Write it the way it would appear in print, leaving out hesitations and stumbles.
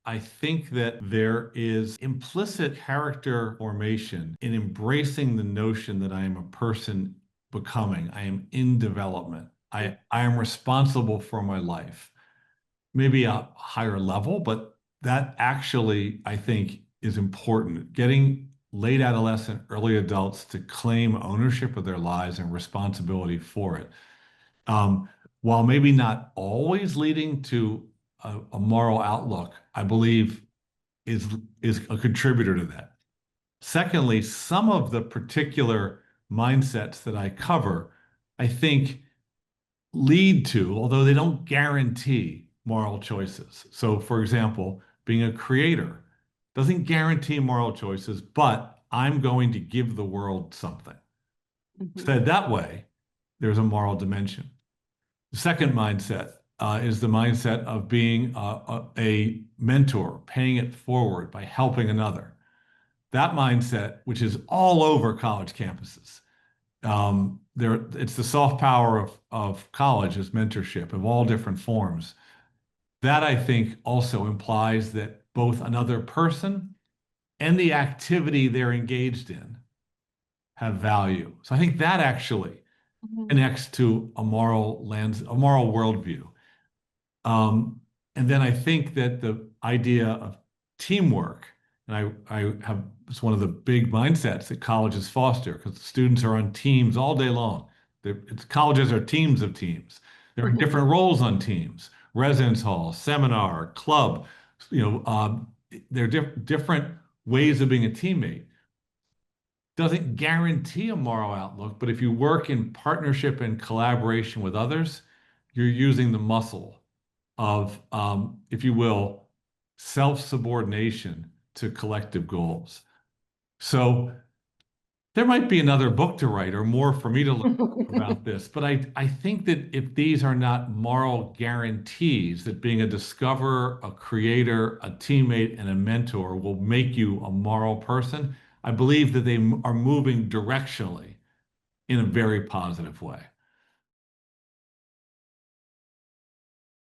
I think that there is implicit character formation in embracing the notion that I am a person becoming. I am in development. I am responsible for my life. Maybe a higher level, but that actually, I think, is important. Getting late adolescent, early adults to claim ownership of their lives and responsibility for it, um, while maybe not always leading to a moral outlook, I believe is is a contributor to that. Secondly, some of the particular mindsets that I cover, I think lead to, although they don't guarantee moral choices. So, for example, being a creator doesn't guarantee moral choices, but I'm going to give the world something. Mhm. Said that way, there's a moral dimension. The second mindset is the mindset of being a mentor, paying it forward by helping another. That mindset, which is all over college campuses, it's the soft power of college is mentorship of all different forms. That I think also implies that both another person and the activity they're engaged in have value. So I think that actually Mhm. connects to a moral lens, a moral worldview. Um, and then I think that the idea of teamwork, and I have, it's one of the big mindsets that colleges foster because students are on teams all day long. Colleges are teams of teams. There are Mhm. different roles on teams, residence hall, seminar, club, you know, there are different ways of being a teammate. Doesn't guarantee a moral outlook, but if you work in partnership and collaboration with others, you're using the muscle of, if you will, self-subordination to collective goals. So there might be another book to write or more for me to learn about this, but I think that if these are not moral guarantees that being a discoverer, a creator, a teammate, and a mentor will make you a moral person, I believe that they are moving directionally in a very positive way.